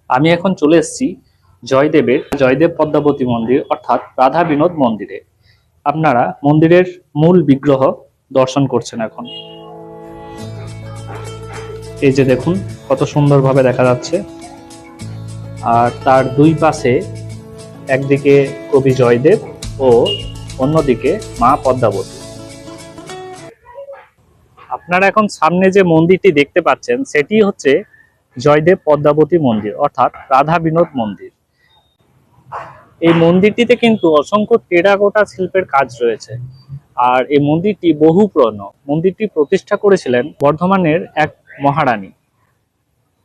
আমি এখন চলে এসেছি জয়দেব পদ্মাবতী মন্দির অর্থাৎ রাধা বিনোদ মন্দিরে। আপনারা মন্দিরের মূল বিগ্রহ দর্শন করছেন এখন। এই যে দেখুন কত সুন্দরভাবে দেখা যাচ্ছে। আর তার দুই পাশে একদিকে কবি জয়দেব ও অন্যদিকে মা পদ্মাবতী। আপনারা এখন সামনে যে মন্দিরটি দেখতে পাচ্ছেন সেটি হচ্ছে জয়দেব পদ্মাবতী মন্দির অর্থাৎ রাধা বিনোদ মন্দির। এই মন্দিরটিতে কিন্তু অসংখ্য টেরাকোটা শিল্পের কাজ রয়েছে। আর এই মন্দিরটি বহু পুরনো। মন্দিরটি প্রতিষ্ঠা করেছিলেন বর্ধমানের এক মহারানী।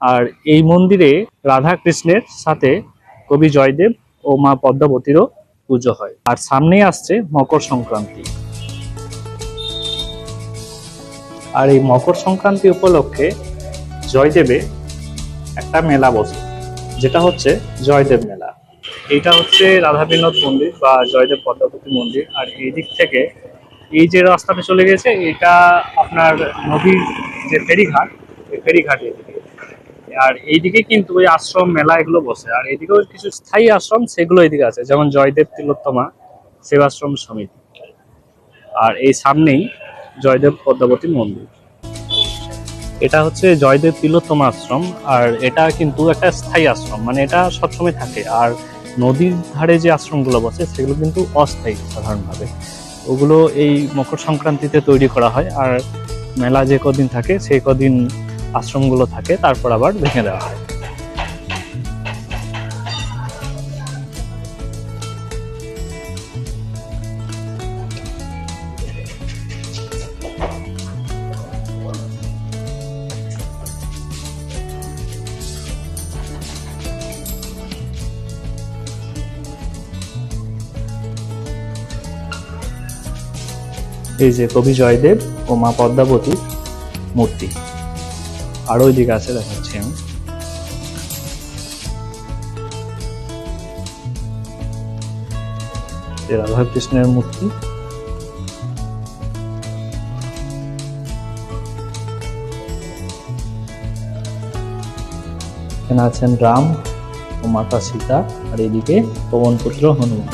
আর এই মন্দিরে রাধা কৃষ্ণের সাথে কবি জয়দেব ও মা পদ্মাবতীরও পুজো হয়। আর সামনেই আসছে মকর সংক্রান্তি। আর এই মকর সংক্রান্তি উপলক্ষে জয়দেবে একটা মেলা বসে, যেটা হচ্ছে জয়দেব মেলা। এটা হচ্ছে রাধা বিনোদ মন্দির বা জয়দেব পদ্মাবতী মন্দির। আর এই দিক থেকে এই যে রাস্তাটা চলে গেছে এটা আপনার নদীর যে ফেরিঘাট, এই ফেরিঘাট এদিকে। আর এইদিকে কিন্তু ওই আশ্রম মেলা এগুলো বসে। আর এদিকেও কিছু স্থায়ী আশ্রম সেগুলো এদিকে আছে, যেমন জয়দেব তিলোত্তমা সেবাশ্রম সমিতি। আর এই সামনেই জয়দেব পদ্মাবতী মন্দির। এটা হচ্ছে জয়দেব তিলোত্তমা আশ্রম। আর এটা কিন্তু একটা স্থায়ী আশ্রম, মানে এটা সবসময় থাকে। আর নদীর ধারে যে আশ্রমগুলো বসে সেগুলো কিন্তু অস্থায়ী সাধারণভাবে। ওগুলো এই মকর সংক্রান্তিতে তৈরি করা হয়। আর মেলা যে কদিন থাকে সেই কদিন আশ্রমগুলো থাকে, তারপর আবার ভেঙে দেওয়া হয়। এই যে কবি জয়দেব ও মা পদ্মাবতীর মূর্তি। আর ওই দিকে আছে, দেখাচ্ছি আমি। রাধা কৃষ্ণের মূর্তি। এখানে আছেন রাম ও মাতা সীতা। আর এদিকে পবন পুত্র হনুমান।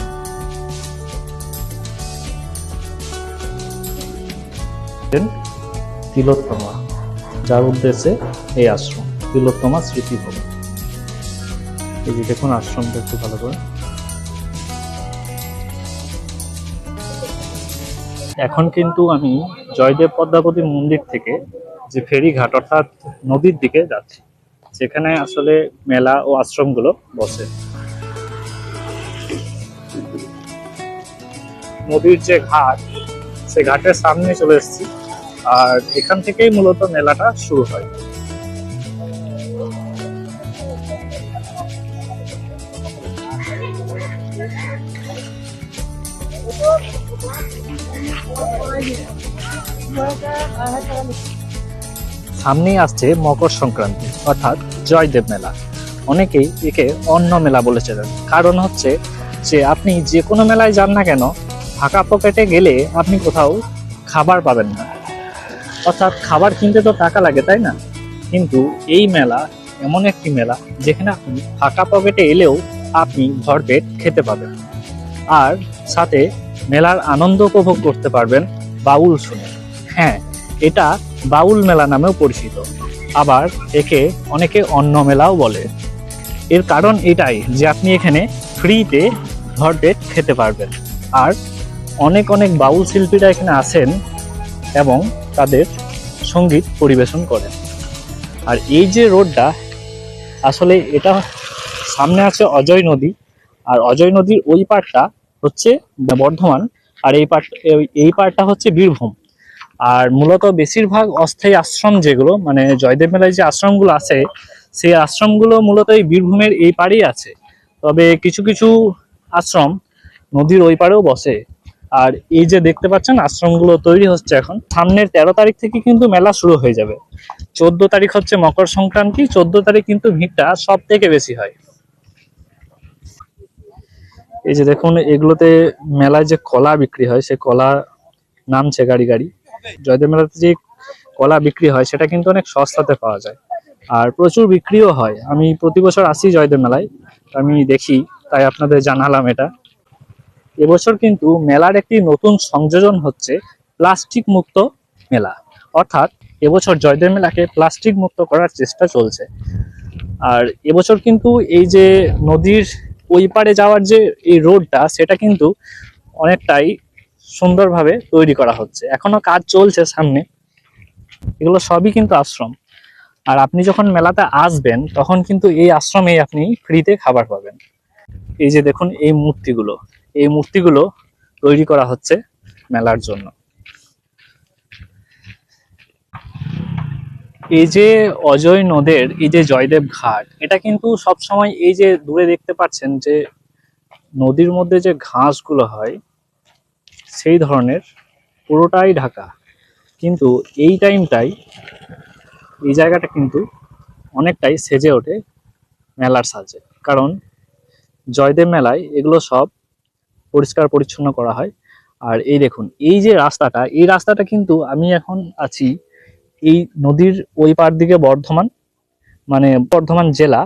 তিলোত্তমা, যার উদ্দেশ্যে এই আশ্রম তিলোত্তমা স্মৃতি ভবন। এই যে দেখুন আশ্রমটা একটু ভালো করে। এখন কিন্তু আমি জয়দেব পদ্মাবতী মন্দির থেকে যে ফেরিঘাট অর্থাৎ নদীর দিকে যাচ্ছি, যেখানে আসলে মেলা ও আশ্রমগুলো বসে। নদীর যে ঘাট, সে ঘাটের সামনে চলে এসেছি। আর এখান থেকেই মূলত মেলাটা শুরু হয়। সামনেই আসছে মকর সংক্রান্তি অর্থাৎ জয়দেব মেলা। অনেকেই একে অন্ন মেলা বলেছেন, কারণ হচ্ছে যে আপনি যে কোনো মেলায় যান না কেন, ফাঁকা পকেটে গেলে আপনি কোথাও খাবার পাবেন না। অর্থাৎ খাবার কিনতে তো টাকা লাগে, তাই না? কিন্তু এই মেলা এমন একটি মেলা যেখানে আপনি ফাঁকা পকেটে এলেও আপনি ভরপেট খেতে পাবেন। আর সাথে মেলার আনন্দ উপভোগ করতে পারবেন বাউল শুনে। হ্যাঁ, এটা বাউল মেলা নামেও পরিচিত। আবার একে অনেকে অন্ন মেলাও বলে। এর কারণ এটাই যে আপনি এখানে ফ্রিতে ভরপেট খেতে পারবেন। আর অনেক অনেক বাউল শিল্পীরা এখানে আসেন এবং তাদের সঙ্গীত পরিবেশন করেন। আর এই যে রোডটা, আসলে এটা সামনে আছে অজয় নদী। আর অজয় নদীর ওই পাড়টা হচ্ছে বর্ধমান। আর এই পাড়টা হচ্ছে বীরভূম। আর মূলত বেশিরভাগ অস্থায়ী আশ্রম যেগুলো, মানে জয়দেব মেলায় যে আশ্রমগুলো আছে, সেই আশ্রমগুলো মূলত এই বীরভূমের এই পাড়েই আছে। তবে কিছু কিছু আশ্রম নদীর ওই পাড়েও বসে। আর এই যে দেখতে পাচ্ছেন আশ্রমগুলো তৈরি হচ্ছে এখন। সামনের 13 তারিখ থেকে কিন্তু মেলা শুরু হয়ে যাবে। 14 তারিখ হচ্ছে মকর সংক্রান্তি। 14 তারিখ কিন্তু ভিড়টা সব থেকে বেশি হয়। এই যে দেখুন এগুলোতে মেলায় যে কলা বিক্রি হয়, সে কলা নামছে গাড়ি গাড়ি। জয়দেব মেলাতে যে কলা বিক্রি হয় সেটা কিন্তু অনেক সস্তাতে পাওয়া যায়। আর প্রচুর বিক্রিও হয়। আমি প্রতি বছর আসি জয়দেব মেলায়, আমি দেখি, তাই আপনাদের জানালাম এটা। এবছর কিন্তু মেলার একটি নতুন সংযোজন হচ্ছে প্লাস্টিক মুক্ত মেলা। অর্থাৎ এবছর জয়দেব মেলাকে প্লাস্টিক মুক্ত করার চেষ্টা চলছে। আর এবছর কিন্তু এই যে নদীর ওই পারে যাওয়ার যে এই রোডটা, সেটা কিন্তু অনেকটাই সুন্দরভাবে তৈরি করা হচ্ছে, এখনো কাজ চলছে সামনে। এগুলো সবই কিন্তু আশ্রম। আর আপনি যখন মেলাতে আসবেন তখন কিন্তু এই আশ্রমে আপনি ফ্রিতে খাবার পাবেন। এই যে দেখুন এই মূর্তিগুলো তৈরি করা হচ্ছে মেলার জন্য। এই যে অজয় নদের এই যে জয়দেব ঘাট, এটা কিন্তু সব সময় এই যে দূরে দেখতে পাচ্ছেন যে নদীর মধ্যে যে ঘাসগুলো হয় সেই ধরনের, পুরোটাই ঢাকা। কিন্তু এই টাইমটাই এই জায়গাটা কিন্তু অনেকটাই সেজে ওঠে মেলার সাজে। কারণ জয়দেব মেলায় এগুলো সব পরিষ্কার পরিচ্ছন্ন করা হয়। আর এই দেখুন এই যে রাস্তাটা, এই রাস্তাটা কিন্তু আমি এখন আছি এই নদীর ওই পার দিকে, বর্ধমান, মানে বর্ধমান জেলা।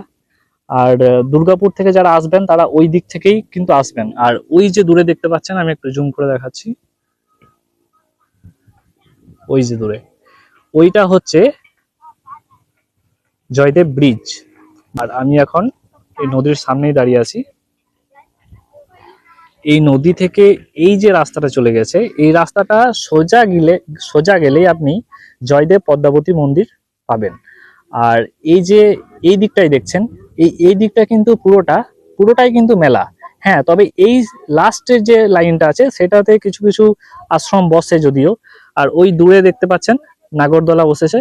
আর দুর্গাপুর থেকে যারা আসবেন তারা ওই দিক থেকেই কিন্তু আসবেন। আর ওই যে দূরে দেখতে পাচ্ছেন, আমি একটু জুম করে দেখাচ্ছি, ওই যে দূরে, ওইটা হচ্ছে জয়দেব ব্রিজ। আর আমি এখন এই নদীর সামনেই দাঁড়িয়ে আছি। এই নদী থেকে এই যে রাস্তাটা চলে গেছে, এই রাস্তাটা সোজা গেলেই আপনি জয়দেব পদ্মাবতী মন্দির পাবেন। আর এই যে এই দিকটাই দেখছেন, এই দিকটা কিন্তু পুরোটাই কিন্তু মেলা। হ্যাঁ, তবে এই লাস্টের যে লাইনটা আছে সেটাতে কিছু কিছু আশ্রম বসে যদিও। আর ওই দূরে দেখতে পাচ্ছেন নাগরদোলা বসেছে।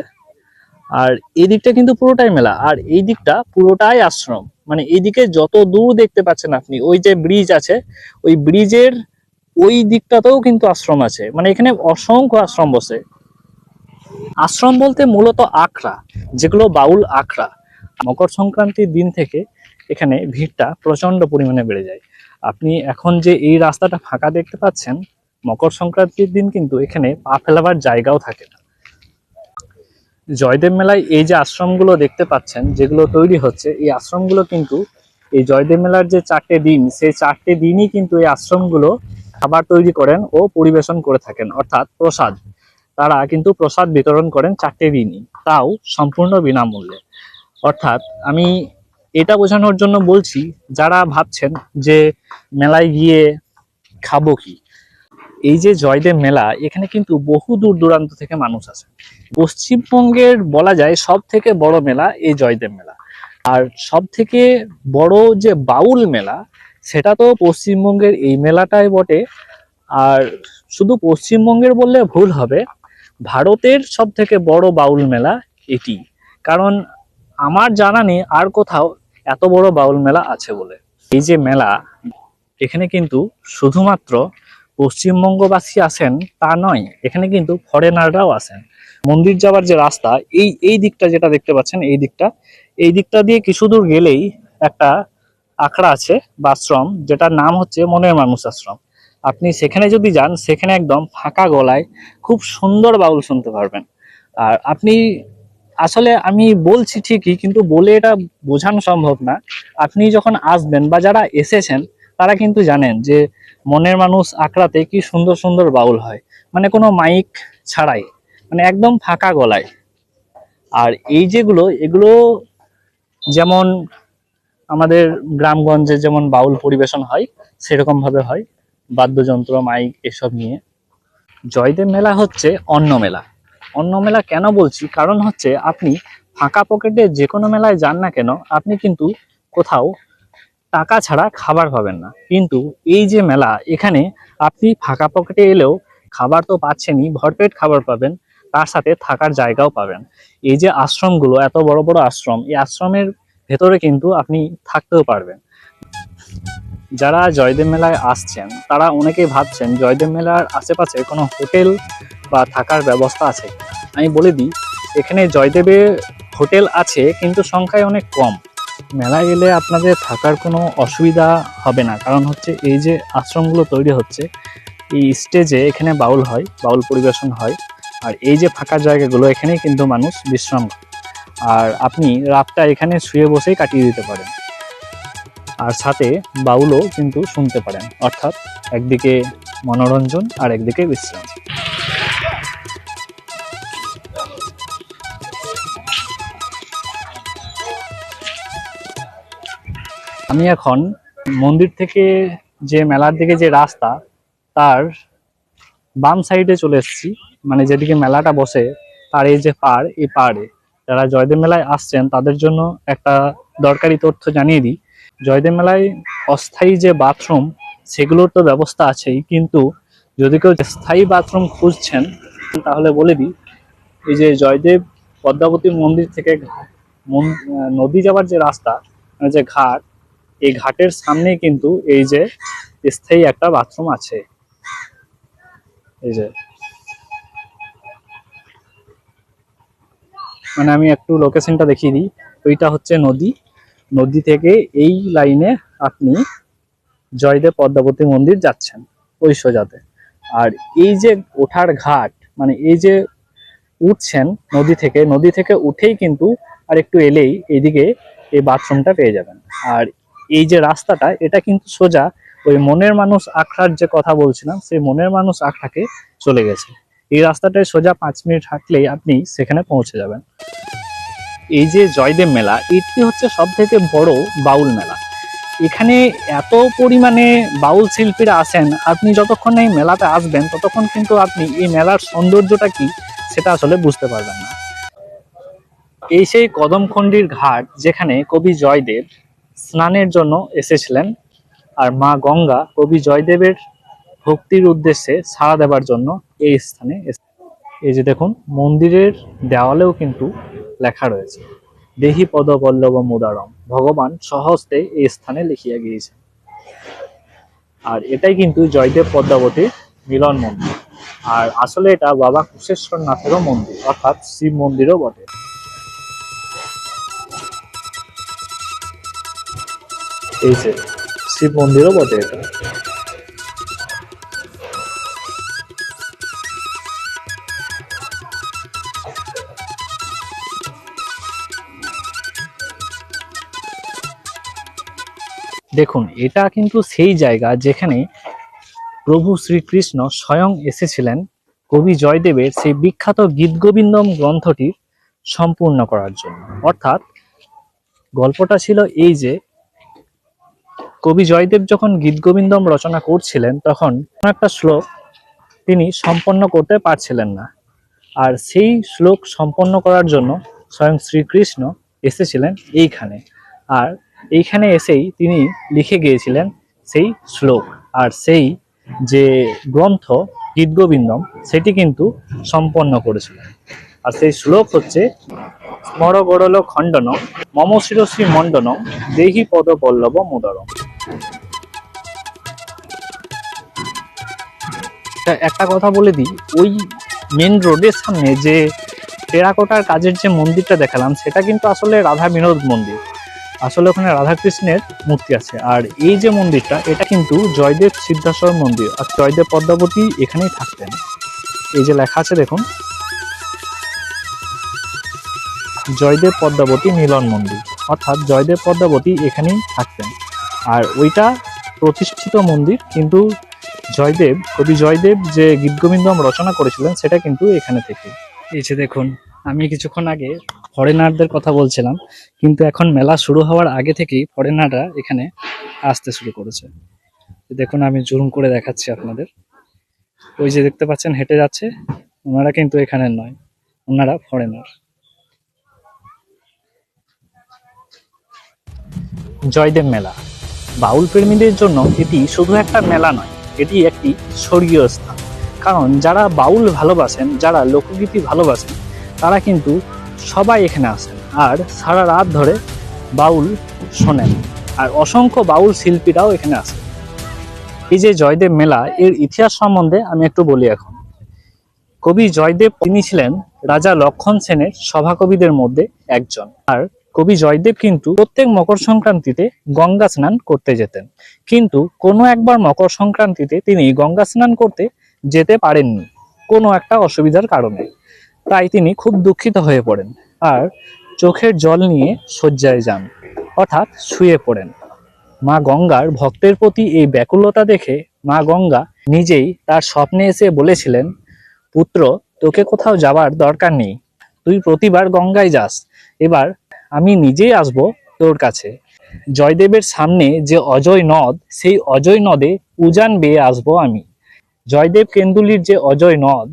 আর এই দিকটা কিন্তু পুরোটাই মেলা, আর এই দিকটা পুরোটাই আশ্রম। মানে এইদিকে যত দূর দেখতে পাচ্ছেন আপনি, ওই যে ব্রিজ আছে, ওই ব্রিজের ওই দিকটাতেও কিন্তু আশ্রম আছে। মানে এখানে অসংখ্য আশ্রম বসে। আশ্রম বলতে মূলত আখড়া, যেগুলো বাউল আখড়া। মকর সংক্রান্তির দিন থেকে এখানে ভিড়টা প্রচন্ড পরিমাণে বেড়ে যায়। আপনি এখন যে এই রাস্তাটা ফাঁকা দেখতে পাচ্ছেন, মকর সংক্রান্তির দিন কিন্তু এখানে পা ফেলাবার জায়গাও থাকে না। জয়দেব মেলায় এই যে আশ্রমগুলো দেখতে পাচ্ছেন যেগুলো তৈরি হচ্ছে, এই আশ্রমগুলো কিন্তু এই জয়দেব মেলার যে 4টে দিন, সেই 4টে দিনই কিন্তু এই আশ্রমগুলো খাবার তৈরি করেন ও পরিবেশন করে থাকেন, অর্থাৎ প্রসাদ। তারা কিন্তু প্রসাদ বিতরণ করেন 4টে দিনই, তাও সম্পূর্ণ বিনামূল্যে। অর্থাৎ আমি এটা বোঝানোর জন্য বলছি, যারা ভাবছেন যে মেলায় গিয়ে খাবো কি, এই যে জয়দেব মেলা, এখানে কিন্তু বহু দূর দূরান্ত থেকে মানুষ আসে। পশ্চিমবঙ্গের বলা যায় সব থেকে বড় মেলা এই জয়দেব মেলা। আর সব থেকে বড় যে বাউল মেলা, সেটা তো পশ্চিমবঙ্গের এই মেলাটাই বটে। আর শুধু পশ্চিমবঙ্গের বললে ভুল হবে, ভারতের সব থেকে বড় বাউল মেলা এটি। কারণ আমার জানা নেই আর কোথাও এত বড় বাউল মেলা আছে বলে। এই যে মেলা, এখানে কিন্তু শুধুমাত্র পশ্চিমবঙ্গবাসী আসেন তা নয়, এখানে কিন্তু ফরেনাররাও আসেন। মন্দির যাওয়ার যে রাস্তা, এই দিকটা যেটা দেখতে পাচ্ছেন, এই দিকটা দিয়ে কিছু দূর গেলেই একটা আখড়া আছে বা আশ্রম, যেটার নাম হচ্ছে মনের মানুষ আশ্রম। আপনি সেখানে যদি যান, সেখানে একদম ফাঁকা গলায় খুব সুন্দর বাউল শুনতে পারবেন। আর আপনি আসলে আমি বলছি ঠিকই, কিন্তু বলে এটা বোঝানো সম্ভব না। আপনি যখন আসবেন বা যারা এসেছেন তারা কিন্তু জানেন যে মনের মানুষ আখড়াতে কি সুন্দর সুন্দর বাউল হয়, মানে কোনো মাইক ছাড়াই, মানে একদম ফাঁকা গলায়। আর এই যেগুলো, এগুলো যেমন আমাদের গ্রামগঞ্জে যেমন বাউল পরিবেশন হয় সেরকম ভাবে হয়, বাদ্যযন্ত্র মাইক এসব নিয়ে। জয়দেব মেলা হচ্ছে অন্ন মেলা। অন্ন মেলা কেন বলছি, কারণ হচ্ছে আপনি ফাঁকা পকেটে যে কোনো মেলায় যান না কেন, আপনি কিন্তু কোথাও টাকা ছাড়া খাবার পাবেন না। কিন্তু এই যে মেলা, এখানে আপনি ফাঁকা পকেটে এলেও খাবার তো পাচ্ছেনই, ভরপেট খাবার পাবেন, তার সাথে থাকার জায়গাও পাবেন। এই যে আশ্রমগুলো, এত বড় বড় আশ্রম, এই আশ্রমের ভেতরে কিন্তু আপনি থাকতেও পারবেন। যারা জয়দেব মেলায় আসছেন তারা অনেকেই ভাবছেন জয়দেব মেলার আশেপাশে কোনো হোটেল বা থাকার ব্যবস্থা আছে। আমি বলে দিই, এখানে জয়দেবে হোটেল আছে, কিন্তু সংখ্যায় অনেক কম। মেলায় এলে আপনাদের থাকার কোনো অসুবিধা হবে না, কারণ হচ্ছে এই যে আশ্রমগুলো তৈরি হচ্ছে, এই স্টেজে এখানে বাউল পরিবেশন হয়। আর এই যে ফাঁকা জায়গাগুলো, এখানেই কিন্তু মানুষ বিশ্রাম করে। আর আপনি রাতটা এখানে শুয়ে বসেই কাটিয়ে দিতে পারেন। আর সাথে বাউলও কিন্তু শুনতে পারেন, অর্থাৎ একদিকে মনোরঞ্জন আর একদিকে বিশ্রাম। আমি এখন মন্দির থেকে যে মেলার দিকে যে রাস্তা, তার বাম সাইডে চলে এসেছি। মানে যেদিকে মেলাটা বসে তার এই যে পাড়, এই পাড়ে যারা জয়দেব মেলায় আসছেন তাদের জন্য একটা দরকারি তথ্য জানিয়ে দিই। জয়দেব মেলায় অস্থায়ী যে বাথরুম, সেগুলোর তো ব্যবস্থা আছেই, কিন্তু যদি কেউ স্থায়ী বাথরুম খুঁজছেন তাহলে বলে দিই, এই যে জয়দেব পদ্মাবতী মন্দির থেকে নদী যাওয়ার যে রাস্তা, মানে যে ঘাট, এই ঘাটের সামনেই কিন্তু এই যে স্থায়ী একটা বাথরুম আছে। এই যে, মানে আমি একটু লোকেশনটা দেখিয়ে দিই। ওইটা হচ্ছে নদী, নদী থেকে এই লাইনে আপনি জয়দেব পদ্মাবতী মন্দির যাচ্ছেন ওই সোজাতে। আর এই যে ওঠার ঘাট, মানে এই যে উঠছেন নদী থেকে, নদী থেকে উঠেই কিন্তু আর একটু এলেই এইদিকে এই বাথরুমটা পেয়ে যাবেন। আর এই যে রাস্তাটা, এটা কিন্তু সোজা ওই মনের মানুষ আখড়ার যে কথা বলছিলাম, সেই মনের মানুষ আখড়াকে চলে গেছে। এই রাস্তাটায় সোজা 5 মিনিট হাঁটলেই আপনি সেখানে পৌঁছে যাবেন। এই যে জয়দেব মেলা, এটি হচ্ছে সব থেকে বড় বাউল মেলা। এখানে এত পরিমাণে বাউল শিল্পীরা আসেন, আপনি যতক্ষণ এই মেলাতে আসবেন ততক্ষণ কিন্তু আপনি এই মেলার সৌন্দর্যটা কি সেটা আসলে বুঝতে পারবেন না। এই সেই কদমখণ্ডির ঘাট, যেখানে কবি জয়দেব স্নানের জন্য এসেছিলেন, আর মা গঙ্গা কবি জয়দেবের ভক্তির উদ্দেশ্যে সাড়া দেবার জন্য এই স্থানে এই যে দেখুন, মন্দিরের দেওয়ালেও কিন্তু লেখা রয়েছে, দেহি পদপল্লব মুদারম, ভগবান স্বহস্তে এই স্থানে লিখিয়া গিয়েছে। আর এটাই কিন্তু জয়দেব পদ্মাবতীর মিলন মন্দির। আর আসলে এটা বাবা কুশেশ্বর নাথেরও মন্দির, অর্থাৎ শিব মন্দিরও বটে। এই যে শিব মন্দিরও বটে এটা। দেখুন, এটা কিন্তু সেই জায়গা যেখানে প্রভু শ্রীকৃষ্ণ স্বয়ং এসেছিলেন কবি জয়দেবের সেই বিখ্যাত গীতগোবিন্দম গ্রন্থটি সম্পূর্ণ করার জন্য। অর্থাৎ গল্পটা ছিল এই যে, কবি জয়দেব যখন গীতগোবিন্দম রচনা করছিলেন তখন একটা শ্লোক তিনি সম্পন্ন করতে পারছিলেন না। আর সেই শ্লোক সম্পন্ন করার জন্য স্বয়ং শ্রীকৃষ্ণ এসেছিলেন এইখানে। আর এইখানে এসেই তিনি লিখে গিয়েছিলেন সেই শ্লোক। আর সেই যে গ্রন্থ গীতগোবিন্দম, সেটি কিন্তু সম্পন্ন করেছিলেন। আর সেই শ্লোক হচ্ছে, স্মর গড়ল খণ্ডনম মম শিরশ্রী মণ্ডনম দেহি পদ পল্লব মুদরম। একটা কথা বলে দিই, ওই মেন রোডের সামনে যে টেরাকোটার কাজের যে মন্দিরটা দেখালাম, সেটা কিন্তু আসলে রাধা বিনোদ মন্দির। আসলে ওখানে রাধাকৃষ্ণের মূর্তি আছে। আর এই যে মন্দিরটা, এটা কিন্তু জয়দেব সিদ্ধেশ্বর মন্দির। আর জয়দেব পদ্মাবতী এখানেই থাকতেন। এই যে লেখা আছে দেখুন, জয়দেব পদ্মাবতী মিলন মন্দির, অর্থাৎ জয়দেব পদ্মাবতী এখানেই থাকতেন। আর ওইটা প্রতিষ্ঠিত মন্দির, কিন্তু জয়দেব, কবি জয়দেব যে গীতগোবিন্দম রচনা করেছিলেন সেটা কিন্তু এখানে থেকে। এই যে দেখুন, আমি কিছুক্ষণ আগে ফরেনারদের কথা বলছিলাম, কিন্তু এখন মেলা শুরু হওয়ার আগে থেকেই ফরেনাররা এখানে আসতে শুরু করেছে। দেখুন, আমি জুম করে দেখাচ্ছি আপনাদের। ওই যে দেখতে পাচ্ছেন হেঁটে যাচ্ছে, ওনারা কিন্তু এখানের নয়, ওনারা ফরেনার। জয়দেব মেলা বাউল প্রেমীদের জন্য এটি শুধু একটা মেলা নয়, এটি একটি স্বর্গীয় স্থান। কারণ যারা বাউল ভালোবাসেন, যারা লোকগীতি ভালোবাসেন, তারা কিন্তু সবাই এখানে আসেন আর সারা রাত ধরে বাউল শোনেন। আর অসংখ্য বাউল শিল্পীরাও এখানে আসেন। এই যে জয়দেব মেলা, এর ইতিহাস সম্বন্ধে আমি একটু বলি এখন। কবি জয়দেব, তিনি ছিলেন রাজা লক্ষণ সেনের সভাকবিদের মধ্যে একজন। আর কবি জয়দেব কিন্তু প্রত্যেক মকর সংক্রান্তিতে গঙ্গা স্নান করতে যেতেন, কিন্তু কোনো একবার মকর সংক্রান্তিতে তিনি গঙ্গা স্নান করতে যেতে পারেননি কোনো একটা অসুবিধার কারণে। তাই তিনি খুব দুঃখিত হয়ে পড়েন। আর চোখের জল নিয়ে শয্যায় যান, অর্থাৎ শুয়ে পড়েন। মা গঙ্গার ভক্তের প্রতি এই ব্যাকুলতা দেখে মা গঙ্গা নিজেই তার স্বপ্নে এসে বলেছিলেন, পুত্র, তোকে কোথাও যাবার দরকার নেই, তুই প্রতিবার গঙ্গায় যাস, এবার আমি নিজেই আসব তোর কাছে। জয়দেবের সামনে যে অজয় নদ, সেই অজয় নদে উজান বেয়ে আসবো আমি। জয়দেব কেন্দুলির যে অজয় নদ,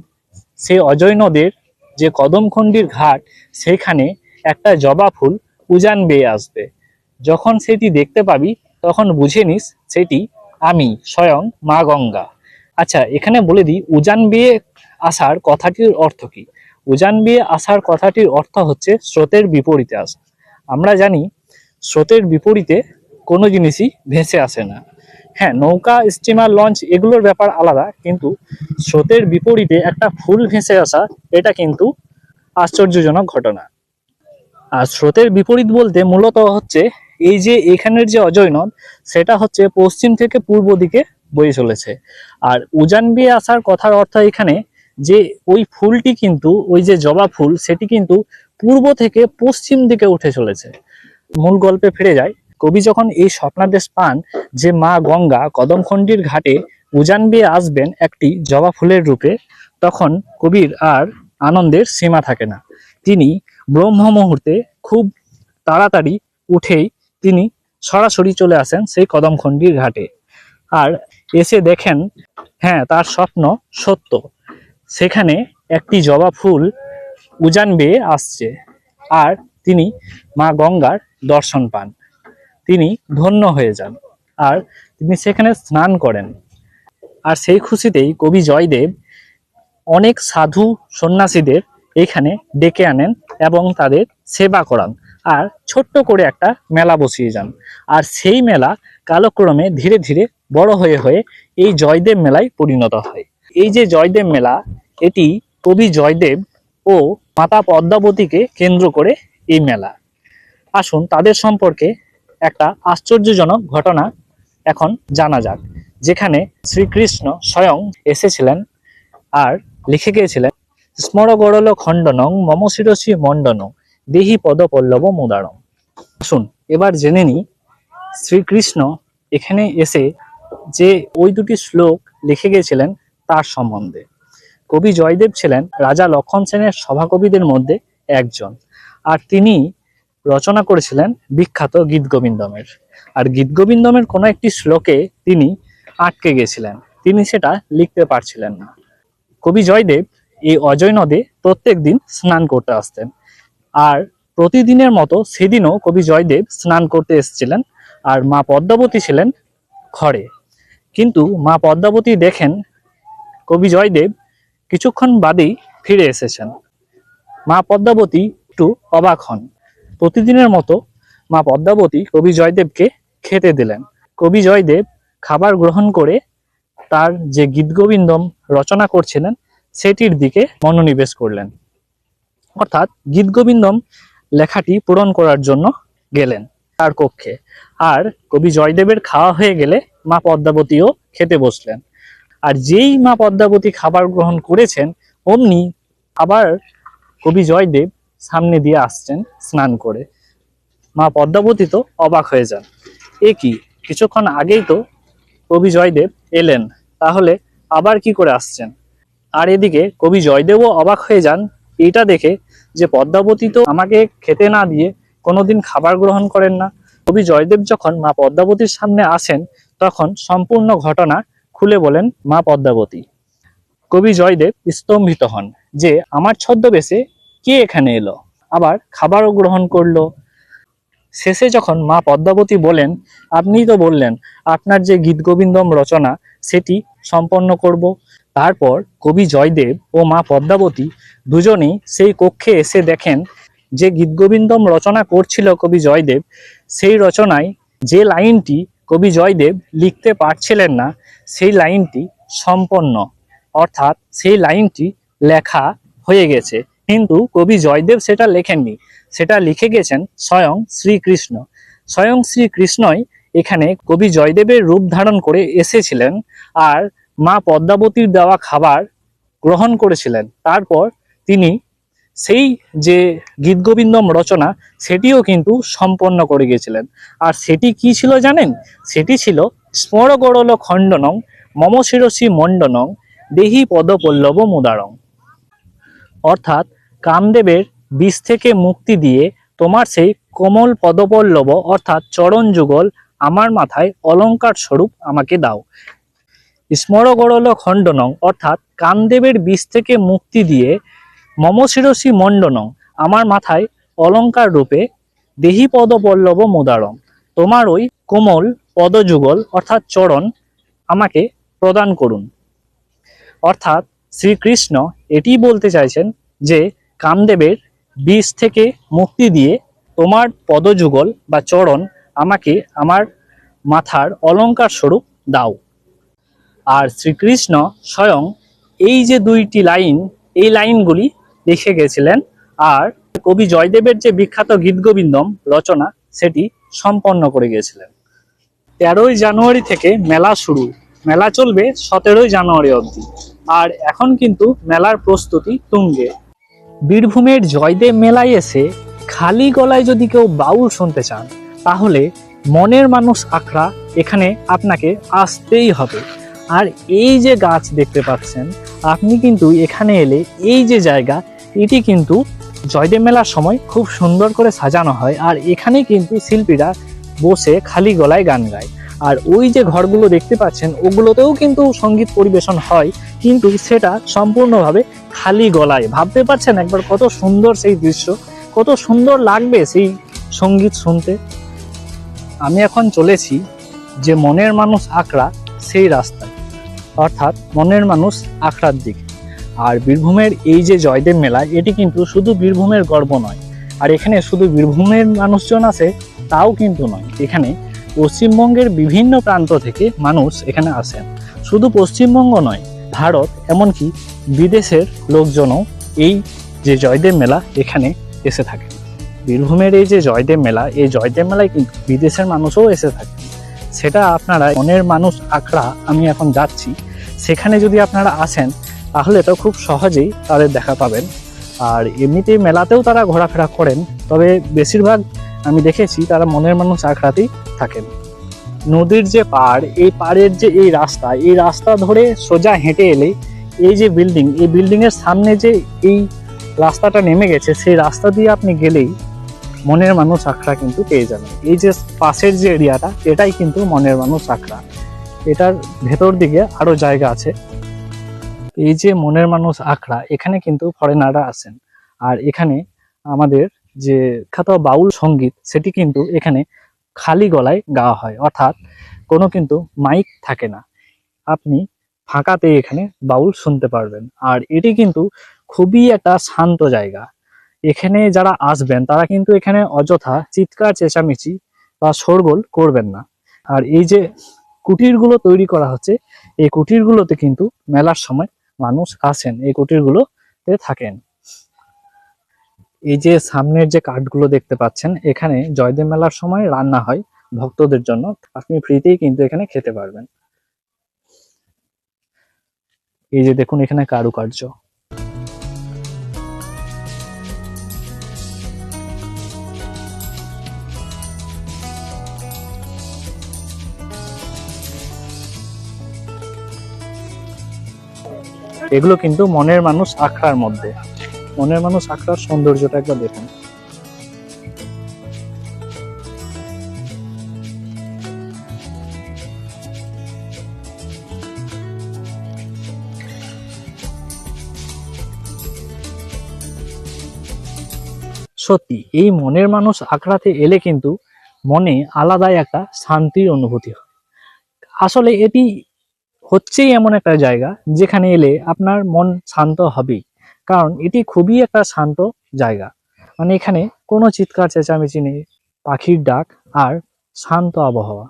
সেই অজয় নদের যে কদমখণ্ডির ঘাট, সেখানে একটা জবা ফুল উজান বেয়ে আসবে। যখন সেটি দেখতে পাবি তখন বুঝে নিস সেটি আমি স্বয়ং মা গঙ্গা। আচ্ছা, এখানে বলে দিই উজান বেয়ে আসার কথাটির অর্থ কি। উজান বেয়ে আসার কথাটির অর্থ হচ্ছে স্রোতের বিপরীতে আসা। আমরা জানি স্রোতের বিপরীতে কোনো জিনিসই ভেসে আসে না। হ্যাঁ, নৌকা, স্টিমার, লঞ্চ এগুলোর ব্যাপার আলাদা, কিন্তু স্রোতের বিপরীতে একটা ফুল ভেসে আসা, এটা কিন্তু আশ্চর্যজনক ঘটনা। আর স্রোতের বিপরীত বলতে মূলত হচ্ছে এই যে এখানের যে অজয় নদ, সেটা হচ্ছে পশ্চিম থেকে পূর্ব দিকে বয়ে চলেছে। আর উজান বেয়ে আসার কথার অর্থ এখানে যে ওই ফুলটি কিন্তু, ওই যে জবা ফুল, সেটি কিন্তু পূর্ব থেকে পশ্চিম দিকে উঠে চলেছে। মূল গল্পে ফিরে যায়। কবি যখন এই স্বপ্নাদেশ পান যে মা গঙ্গা কদমখণ্ডির ঘাটে উজান বেয়ে আসবেন একটি জবা ফুলের রূপে, তখন কবির আর আনন্দের সীমা থাকে না। তিনি ব্রহ্ম মুহূর্তে খুব তাড়াতাড়ি উঠেই তিনি সরাসরি চলে আসেন সেই কদমখণ্ডির ঘাটে। আর এসে দেখেন, হ্যাঁ, তার স্বপ্ন সত্য। সেখানে একটি জবা ফুল উজান বেয়ে আসছে, আর তিনি মা গঙ্গার দর্শন পান। তিনি ধন্য হয়ে যান, আর তিনি সেখানে স্নান করেন। আর সেই খুশিতেই কবি জয়দেব অনেক সাধু সন্ন্যাসীদের এখানে ডেকে আনেন এবং তাদের সেবা করান, আর ছোট্ট করে একটা মেলা বসিয়ে যান। আর সেই মেলা কালক্রমে ধীরে ধীরে বড় হয়ে হয়ে এই জয়দেব মেলায় পরিণত হয়। এই যে জয়দেব মেলা, এটি কবি জয়দেব ও মাতা পদ্মাবতীকে কেন্দ্র করে এই মেলা। আসুন তাদের সম্পর্কে একটা আশ্চর্যজনক ঘটনা এখন জানা যাক, যেখানে শ্রীকৃষ্ণ স্বয়ং এসেছিলেন আর লিখে গিয়েছিলেন, স্মর গড়ল খণ্ডনং মম শিরসি মণ্ডন দেহি পদ পল্লব মুদারম। আসুন এবার জেনে নিই শ্রীকৃষ্ণ এখানে এসে যে ওই দুটি শ্লোক লিখে গিয়েছিলেন তার সম্বন্ধে। কবি জয়দেব ছিলেন রাজা লক্ষণ সেনের সভাকবিদের মধ্যে একজন, আর তিনি রচনা করেছিলেন বিখ্যাত গীতগোবিন্দমের। আর গীতগোবিন্দমের কোনো একটি শ্লোকে তিনি আটকে গেছিলেন, তিনি সেটা লিখতে পারছিলেন না। কবি জয়দেব এই অজয় নদে প্রত্যেক দিন স্নান করতে আসতেন, আর প্রতিদিনের মতো সেদিনও কবি জয়দেব স্নান করতে এসেছিলেন। আর মা পদ্মাবতী ছিলেন ঘরে, কিন্তু মা পদ্মাবতী দেখেন কবি জয়দেব কিছুক্ষণ বাদেই ফিরে এসেছেন। মা পদ্মাবতী একটু অবাক হন। প্রতিদিনের মতো মা পদ্মাবতী কবি জয়দেবকে খেতে দিলেন। কবি জয়দেব খাবার গ্রহণ করে তার যে গীতগোবিন্দম রচনা করছিলেন সেটির দিকে মনোনিবেশ করলেন, অর্থাৎ গীতগোবিন্দম লেখাটি পূরণ করার জন্য গেলেন তার কক্ষে। আর কবি জয়দেবের খাওয়া হয়ে গেলে মা পদ্মাবতীও খেতে বসলেন। আর যেই মা পদ্মাবতী খাবার গ্রহণ করেছেন, অমনি আবার কবি জয়দেব সামনে দিয়ে আসছেন স্নান করে। মা পদ্মাবতী তো অবাক হয়ে যান, এ কি, কিছুক্ষণ আগেই তো কবি জয়দেব এলেন, তাহলে আবার কি করে আসছেন? আর এদিকে কবি জয়দেবও অবাক হয়ে যান এটা দেখে যে পদ্মাবতী তো আমাকে খেতে না দিয়ে কোনোদিন খাবার গ্রহণ করেন না। কবি জয়দেব যখন মা পদ্মাবতীর সামনে আসেন, তখন সম্পূর্ণ ঘটনা খুলে বলেন মা পদ্মাবতী। কবি জয়দেব স্তম্ভিত হন যে আমার ছদ্মবেশে কে এখানে এলো, আবার খাবারও গ্রহণ করলো। শেষে যখন মা পদ্মাবতী বলেন, আপনিই তো বললেন আপনার যে গীতগোবিন্দম রচনা সেটি সম্পন্ন করব। তারপর কবি জয়দেব ও মা পদ্মাবতী দুজনেই সেই কক্ষে এসে দেখেন যে গীতগোবিন্দম রচনা করছিল কবি জয়দেব, সেই রচনায় যে লাইনটি কবি জয়দেব লিখতে পারছিলেন না, সেই লাইনটি সম্পন্ন, অর্থাৎ সেই লাইনটি লেখা হয়ে গেছে। কিন্তু কবি জয়দেব সেটা লেখেননি, সেটা লিখে গেছেন স্বয়ং শ্রীকৃষ্ণ। স্বয়ং শ্রীকৃষ্ণই এখানে কবি জয়দেবের রূপ ধারণ করে এসেছিলেন, আর মা পদ্মাবতীর দেওয়া খাবার গ্রহণ করেছিলেন। তারপর তিনি সেই যে গীতগোবিন্দম রচনা সেটিও কিন্তু সম্পন্ন করে গিয়েছিলেন। আর সেটি কি ছিল জানেন? সেটি ছিল স্মর গড়ল খণ্ডনং মম শিরসি মণ্ডনং দেহি পদপল্লব মুদারং। অর্থাৎ কামদেবের বিষ থেকে মুক্তি দিয়ে তোমার সেই কোমল পদপল্লব অর্থাৎ চরণ যুগল আমার মাথায় অলংকার স্বরূপ আমাকে দাও। স্মর গড়ল খণ্ডনং অর্থাৎ কামদেবের বিষ থেকে মুক্তি দিয়ে মম শিরসি মণ্ডনং আমার মাথায় অলংকার রূপে দেহি পদপল্লব মুদারং তোমার ওই কোমল পদযুগল অর্থাৎ চরণ আমাকে প্রদান করুন। অর্থাৎ শ্রীকৃষ্ণ এটি বলতে চাইছেন যে কামদেবের বিষ থেকে মুক্তি দিয়ে তোমার পদযুগল বা চরণ আমাকে আমার মাথার অলংকার স্বরূপ দাও। আর শ্রীকৃষ্ণ স্বয়ং এই যে দুইটি লাইন, এই লাইনগুলি লিখে গেছিলেন আর কবি জয়দেবের যে বিখ্যাত গীতগোবিন্দম রচনা সেটি সম্পন্ন করে গিয়েছিলেন। 13ই জানুয়ারি থেকে মেলা শুরু, মেলা চলবে 17ই জানুয়ারি অবধি। আর এখন কিন্তু মেলার প্রস্তুতি তুঙ্গে। বীরভূমের জয়দেব মেলায় এসে খালি গলায় যদি কেউ বাউল শুনতে চান তাহলে মনের মানুষ আখড়া এখানে আপনাকে আসতেই হবে। আর এই যে গাছ দেখতে পাচ্ছেন আপনি কিন্তু এখানে এলে এই যে জায়গা এটি কিন্তু জয়দেব মেলার সময় খুব সুন্দর করে সাজানো হয়। আর এখানে কিন্তু শিল্পীরা বসে খালি গলায় গান গায়। আর ওই যে ঘরগুলো দেখতে পাচ্ছেন ওগুলোতেও কিন্তু সঙ্গীত পরিবেশন হয়, কিন্তু সেটা সম্পূর্ণভাবে খালি গলায়। ভাবতে পারছেন একবার কত সুন্দর সেই দৃশ্য, কত সুন্দর লাগবে সেই সঙ্গীত শুনতে। আমি এখন চলেছি যে মনের মানুষ আখড়া সেই রাস্তায়, অর্থাৎ মনের মানুষ আখড়ার দিকে। আর বীরভূমের এই যে জয়দেব মেলা এটি কিন্তু শুধু বীরভূমের গর্ব নয়। আর এখানে শুধু বীরভূমের মানুষজন আছে তাও কিন্তু নয়, এখানে পশ্চিমবঙ্গের বিভিন্ন প্রান্ত থেকে মানুষ এখানে আসেন। শুধু পশ্চিমবঙ্গ নয়, ভারত এমনকি বিদেশের লোকজনও এই যে জয়দেব মেলা এখানে এসে থাকে। বীরভূমের এই যে জয়দেব মেলা, এই জয়দেব মেলায় কিন্তু বিদেশের মানুষও এসে থাকে। সেটা আপনারা মনের মানুষ আখড়া আমি এখন যাচ্ছি, সেখানে যদি আপনারা আসেন তাহলে তো খুব সহজেই তাদের দেখা পাবেন। আর এমনিতেই মেলাতেও তারা ঘোরাফেরা করেন, তবে বেশিরভাগ আমি দেখেছি তারা মনের মানুষ আখড়াতেই থাকেন। নদীর যে পাড়, এই পাড়ের যে এই রাস্তা ধরে সোজা হেঁটে এলে এই যে বিল্ডিং, এই বিল্ডিং এর সামনে যে এই রাস্তাটা নেমে গেছে সেই রাস্তা দিয়ে আপনি গেলেই মনের মানুষ আখড়া কিন্তু পেয়ে যাবেন। এই যে পাশের যে এরিয়াটা এটাই কিন্তু মনের মানুষ আখড়া। এটার ভেতর দিকে আরো জায়গা আছে। এই যে মনের মানুষ আখড়া এখানে কিন্তু ফরেনাররা আসেন। আর এখানে আমাদের যে খ্যাত বাউল সঙ্গীত সেটি কিন্তু এখানে খালি গলায় গাওয়া হয়, অর্থাৎ কোনো কিন্তু মাইক থাকে না। আপনি ফাঁকাতে এখানে বাউল শুনতে পারবেন। আর এটি কিন্তু খুবই একটা শান্ত জায়গা। এখানে যারা আসবেন তারা কিন্তু এখানে অযথা চিৎকার চেঁচামেচি বা শোরগোল করবেন না। আর এই যে কুটিরগুলো তৈরি করা হচ্ছে এই কুটিরগুলোতে কিন্তু মেলার সময় মানুষ আসেন, এই কুটিরগুলোতে থাকেন। এই যে সামনের যে কাঠগুলো দেখতে পাচ্ছেন এখানে জয়দেব মেলার সময় রান্না হয় ভক্তদের জন্য, আপনি ফ্রিতেই কিন্তু এখানে খেতে পারবেন। এই যে দেখুন এখানে কারুকার্য। এগুলো কিন্তু মনের মানুষ আখড়ার মধ্যে। মনের মানুষ আখড়ার সৌন্দর্যটা একবার দেখুন। সত্যি এই মনের মানুষ আখড়াতে এলে কিন্তু মনে আলাদাই একটা শান্তির অনুভূতি হয়। আসলে এটি হচ্ছেই এমন একটা জায়গা যেখানে এলে আপনার মন শান্ত হবেই, কারণ এটি খুবই একটা শান্ত জায়গা। মানে এখানে কোনো চিৎকার চেঁচামেচি নেই, পাখির ডাক আর শান্ত আবহাওয়া।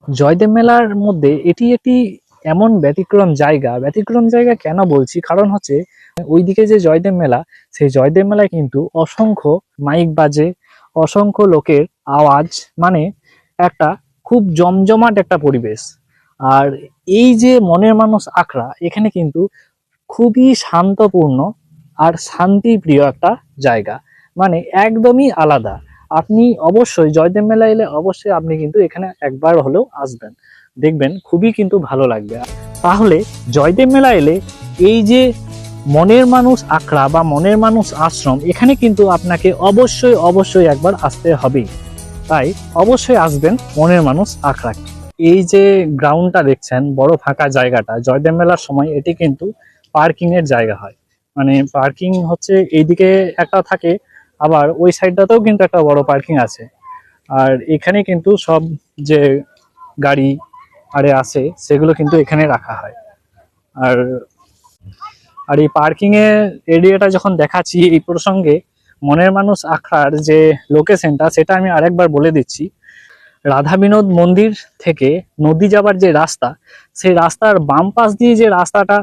জয়দেব মেলার মধ্যে এটি একটি এমন ব্যতিক্রম জায়গা কেন বলছি, কারণ হচ্ছে ওইদিকে যে জয়দেব মেলা, সেই জয়দেব মেলায় কিন্তু অসংখ্য মাইক বাজে, অসংখ্য লোকের আওয়াজ, মানে একটা খুব জমজমাট একটা পরিবেশ। আর এই যে মনের মানুষ আখড়া এখানে কিন্তু খুবই শান্তপূর্ণ আর শান্তিপ্রিয় একটা জায়গা, মানে একদমই আলাদা। আপনি অবশ্যই জয়দেব মেলা এলে অবশ্যই আপনি কিন্তু এখানে একবার হলেও আসবেন, দেখবেন খুবই কিন্তু ভালো লাগবে। তাহলে জয়দেব মেলা এলে এই যে মনের মানুষ আখড়া বা মনের মানুষ আশ্রম, এখানে কিন্তু আপনাকে অবশ্যই অবশ্যই একবার আসতে হবে। তাই অবশ্যই আসবেন মনের মানুষ আখড়া। এই যে গ্রাউন্ডটা দেখছেন, বড় ফাঁকা জায়গাটা, জয়দেব মেলার সময় এটি কিন্তু পার্কিং এর জায়গা হয়। মানে পার্কিং হচ্ছে এইদিকে একটা থাকে, আবার ওই সাইডটাতেও কিন্তু একটা বড় পার্কিং আছে। আর এখানে কিন্তু সব যে গাড়ি আরে আছে সেগুলো কিন্তু এখানে রাখা হয়। আর আর এই পার্কিং এর এরিয়াটা যখন দেখাচ্ছি এই প্রসঙ্গে, মনের মানুষ আখড়ার যে লোকেশনটা সেটা আমি আরেকবার বলে দিচ্ছি। রাধা বিনোদ মন্দির থেকে নদী যাবার যে রাস্তা, সেই রাস্তার বাম পাশ দিয়ে যে রাস্তাটা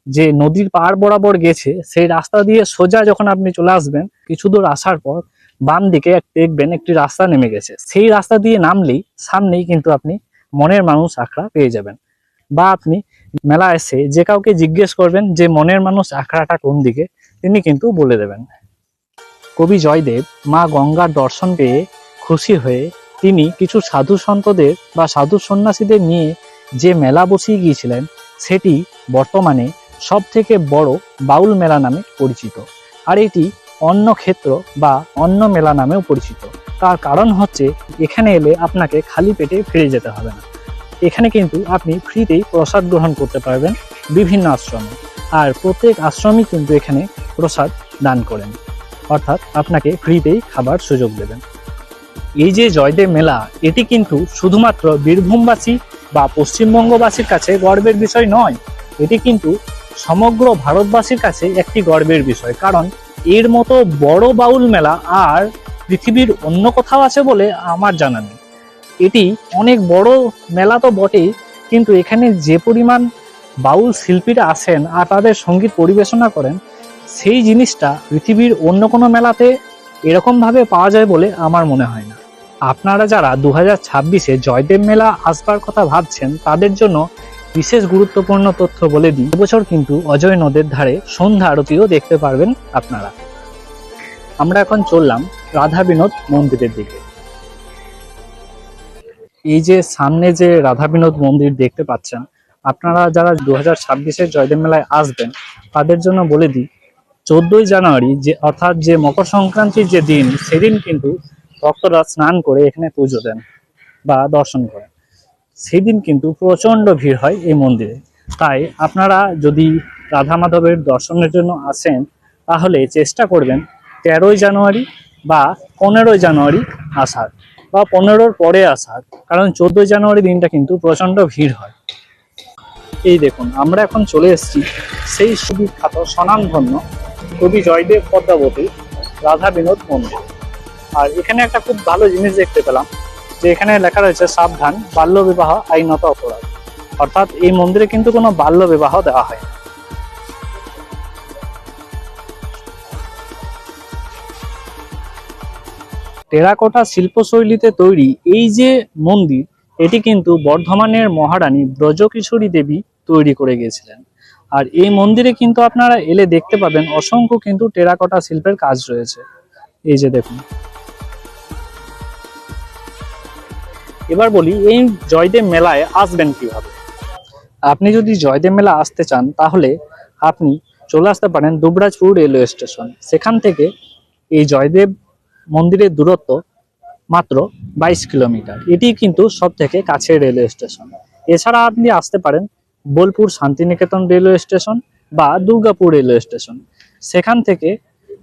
যে নদীর পাড় বরাবর গেছে, সেই রাস্তা দিয়ে সোজা যখন আপনি চলে আসবেন, কিছু দূর আসার পর বাম দিকে দেখবেন একটি রাস্তা নেমে গেছে। সেই রাস্তা দিয়ে নামলেই সামনেই কিন্তু আপনি মনের মানুষ আখড়া পেয়ে যাবেন। বা আপনি মেলা এসে যে কাউকে জিজ্ঞেস করবেন যে মনের মানুষ আখড়াটা কোন দিকে, তিনি কিন্তু বলে দেবেন। কবি জয়দেব মা গঙ্গার দর্শন পেয়ে খুশি হয়ে তিনি কিছু সাধু সন্তদের বা সাধু সন্ন্যাসীদের নিয়ে যে মেলা বসিয়ে গিয়েছিলেন, সেটি বর্তমানে সব থেকে বড় বাউল মেলা নামে পরিচিত। আর এটি অন্য ক্ষেত্র বা অন্য মেলা নামেও পরিচিত। তার কারণ হচ্ছে এখানে এলে আপনাকে খালি পেটে ফিরে যেতে হবে না। এখানে কিন্তু আপনি ফ্রিতেই প্রসাদ গ্রহণ করতে পারবেন বিভিন্ন আশ্রমে। আর প্রত্যেক আশ্রমই কিন্তু এখানে প্রসাদ দান করেন, অর্থাৎ আপনাকে ফ্রিতেই খাবার সুযোগ দেবেন। এই যে জয়দেব মেলা, এটি কিন্তু শুধুমাত্র বীরভূমবাসী বা পশ্চিমবঙ্গবাসীর কাছে গর্বের বিষয় নয়, এটি কিন্তু সমগ্র ভারতবাসীর কাছে একটি গর্বের বিষয়। কারণ এর মতো বড় বাউল মেলা আর পৃথিবীর অন্য কোথাও আছে বলে আমার জানা নেই। এটি অনেক বড় মেলা তো বটেই, কিন্তু এখানে যে পরিমাণ বাউল শিল্পীরা আসেন আর তাদের সঙ্গীত পরিবেশনা করেন, সেই জিনিসটা পৃথিবীর অন্য কোনো মেলাতে এরকম ভাবে পাওয়া যায় বলে আমার মনে হয় না। আপনারা যারা 2026-এ জয়দেব মেলা আসবার কথা ভাবছেন, তাদের জন্য বিশেষ গুরুত্বপূর্ণ তথ্য বলে দিই। এবছর কিন্তু অজয় নদের ধারে সন্ধ্যা আরতিও দেখতে পারবেন আপনারা। আমরা এখন চললাম রাধা বিনোদ মন্দিরের দিকে। এই যে সামনে যে রাধা বিনোদ মন্দির দেখতে পাচ্ছেন, আপনারা যারা 2026-এর জয়দেব মেলায় আসবেন, তাদের জন্য বলে দিই, 14ই জানুয়ারি যে অর্থাৎ যে মকর সংক্রান্তির যে দিন, সেদিন কিন্তু ভক্তরা স্নান করে এখানে পুজো দেন বা দর্শন করেন। সেদিন কিন্তু প্রচন্ড ভিড় হয় এই মন্দিরে। তাই আপনারা যদি রাধা মাধবের দর্শনের জন্য আসেন, তাহলে চেষ্টা করবেন 13ই জানুয়ারি বা 15ই জানুয়ারি আসার, বা 15-র পরে আসার। কারণ 14ই জানুয়ারি দিনটা কিন্তু প্রচন্ড ভিড় হয়। এই দেখুন, আমরা এখন চলে এসেছি সেই সুবিখ্যাত স্বনামধন্য কবি জয়দেব পদ্মাবতী রাধা বিনোদ মন্দির। আর এখানে একটা খুব ভালো জিনিস দেখতে পেলাম, যে এখানে লেখা রয়েছে সাবধান, বাল্য বিবাহ আইনত অপরাধ। অর্থাৎ এই মন্দিরে কিন্তু কোনো বাল্য বিবাহ দেওয়া হয় না। টেরাকোটা শিল্পশৈলীতে তৈরি এই যে মন্দির, এটি কিন্তু বর্ধমানের মহারানী ব্রজকিশোরী দেবী তৈরি করে গিয়েছিলেন। আর এই মন্দিরে কিন্তু আপনারা এলে দেখতে পাবেন অসংখ্য কিন্তু টেরাকোটা শিল্পের কাজ রয়েছে। এই যে দেখুন। এবার বলি এই জয়দেব মেলায় আসবেন কিভাবে। আপনি যদি জয়দেব মেলা আসতে চান, তাহলে আপনি চলে আসতে পারেন দুবরাজপুর রেলওয়ে স্টেশন। সেখান থেকে এই জয়দেব মন্দিরের দূরত্ব মাত্র 22 কিলোমিটার। এটি কিন্তু সব থেকে কাছের রেলওয়ে স্টেশন। এছাড়া আপনি আসতে পারেন বোলপুর শান্তিনিকেতন রেলওয়ে স্টেশন বা দুর্গাপুর রেলওয়ে স্টেশন। সেখান থেকে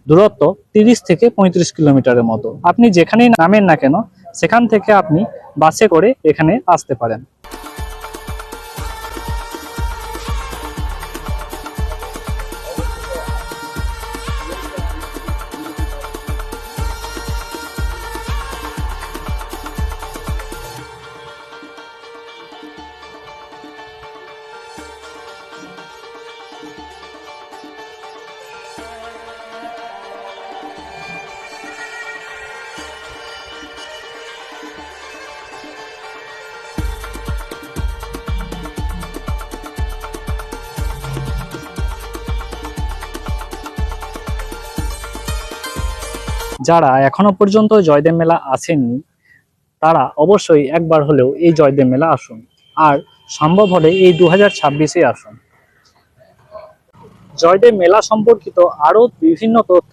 দূরত্ব 30 থেকে 35 কিলোমিটারের মতো। আপনি যেখানেই নামেন না কেন, সেখান থেকে আপনি বাসে করে এখানে আসতে পারেন। যারা এখনো পর্যন্ত জয়দেব মেলা আসেননি তারা অবশ্যই একবার হলেও এই জয়দেব মেলা আসুন, আর সম্ভব হলে এই 2026-এ আসুন। জয়দেব মেলা সম্পর্কিত আরো বিভিন্ন তথ্য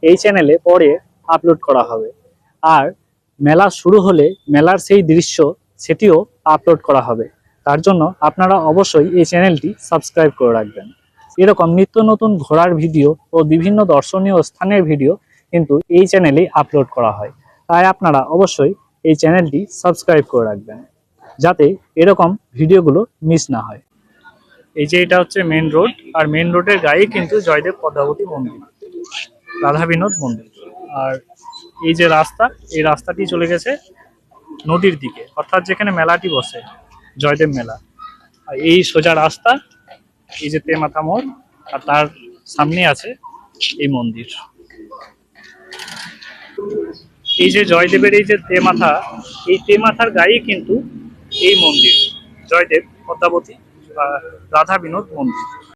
এই চ্যানেলে পরে আপলোড করা হবে, আর মেলা শুরু হলে মেলার সেই দৃশ্য সেটিও আপলোড করা হবে। তার জন্য আপনারা অবশ্যই এই চ্যানেলটি সাবস্ক্রাইব করে রাখবেন। এরকম নিত্য নতুন ঘোরার ভিডিও ও বিভিন্ন দর্শনীয় স্থানের ভিডিও কিন্তু এই চ্যানেলে আপলোড করা হয়, তাই আপনারা অবশ্যই এই চ্যানেলটি সাবস্ক্রাইব করে রাখবেন যাতে এরকম ভিডিওগুলো মিস না হয়। এই যে এটা হচ্ছে মেন রোড, আর মেন রোডের গায়ে কিন্তু জয়দেব পদ্মাবতী মন্দির, রাধা বিনোদ মন্দির। আর এই যে রাস্তা, এই রাস্তাটি চলে গেছে নদীর দিকে, অর্থাৎ যেখানে মেলাটি বসে, জয়দেব মেলা। আর এই সোজা রাস্তা, এই যে তেমাথা মোড়, আর তার সামনে আছে এই মন্দির। এই যে জয়দেবের এই যে তেমাথা, এই তেমাথার গায়ে কিন্তু এই মন্দির, জয়দেব পদ্মাবতী রাধা বিনোদ মন্দির।